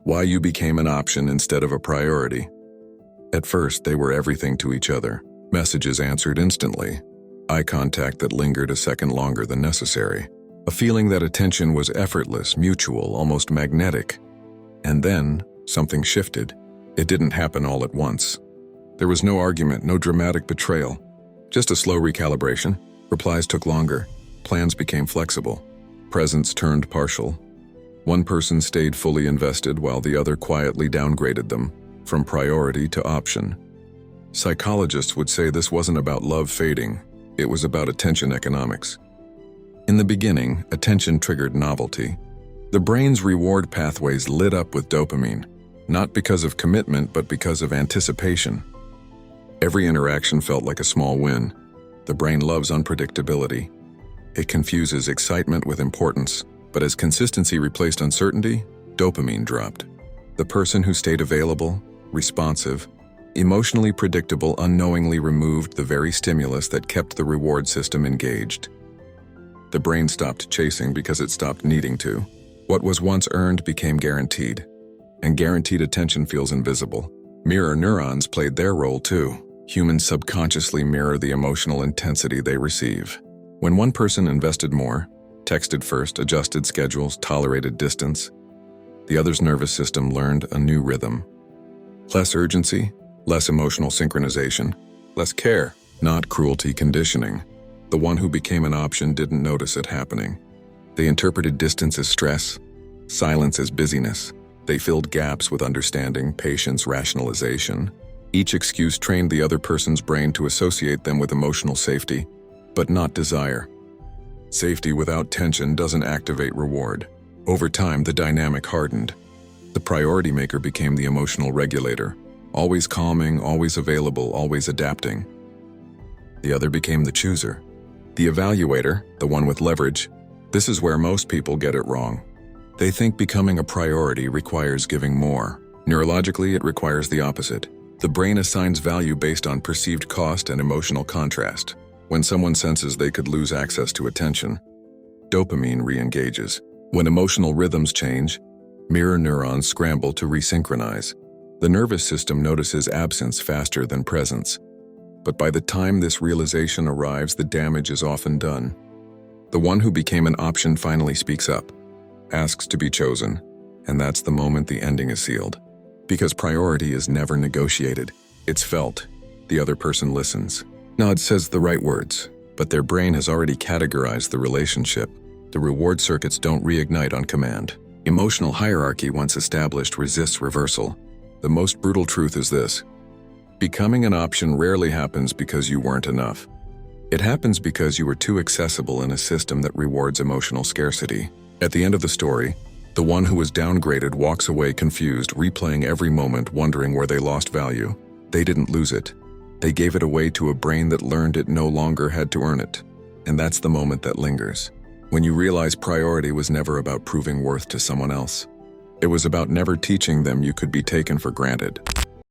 Why you became an option instead of a priority. At first, they were everything to each other. Messages answered instantly. Eye contact that lingered a second longer than necessary. A feeling that attention was effortless, mutual, almost magnetic. And then, something shifted. It didn't happen all at once. There was no argument, no dramatic betrayal. Just a slow recalibration. Replies took longer. Plans became flexible. Presence turned partial. One person stayed fully invested while the other quietly downgraded them, from priority to option. Psychologists would say this wasn't about love fading, it was about attention economics. In the beginning, attention triggered novelty. The brain's reward pathways lit up with dopamine, not because of commitment but because of anticipation. Every interaction felt like a small win. The brain loves unpredictability. It confuses excitement with importance, but as consistency replaced uncertainty, dopamine dropped. The person who stayed available, responsive, emotionally predictable unknowingly removed the very stimulus that kept the reward system engaged. The brain stopped chasing because it stopped needing to. What was once earned became guaranteed, and guaranteed attention feels invisible. Mirror neurons played their role too. Humans subconsciously mirror the emotional intensity they receive. When one person invested more, texted first, adjusted schedules, tolerated distance, the other's nervous system learned a new rhythm. Less urgency, less emotional synchronization, less care, not cruelty conditioning. The one who became an option didn't notice it happening. They interpreted distance as stress, silence as busyness. They filled gaps with understanding, patience, rationalization. Each excuse trained the other person's brain to associate them with emotional safety, but not desire. Safety without tension doesn't activate reward. Over time, the dynamic hardened. The priority maker became the emotional regulator, always calming, always available, always adapting. The other became the chooser, the evaluator, the one with leverage. This is where most people get it wrong. They think becoming a priority requires giving more. Neurologically, it requires the opposite. The brain assigns value based on perceived cost and emotional contrast. When someone senses they could lose access to attention, dopamine re-engages. When emotional rhythms change, mirror neurons scramble to resynchronize. The nervous system notices absence faster than presence. But by the time this realization arrives, the damage is often done. The one who became an option finally speaks up, asks to be chosen, and that's the moment the ending is sealed. Because priority is never negotiated. It's felt. The other person listens. Nod says the right words, but their brain has already categorized the relationship. The reward circuits don't reignite on command. Emotional hierarchy once established resists reversal. The most brutal truth is this: becoming an option rarely happens because you weren't enough. It happens because you were too accessible in a system that rewards emotional scarcity. At the end of the story, the one who was downgraded walks away confused, replaying every moment, wondering where they lost value. They didn't lose it. They gave it away to a brain that learned it no longer had to earn it. And that's the moment that lingers. When you realize priority was never about proving worth to someone else. It was about never teaching them you could be taken for granted.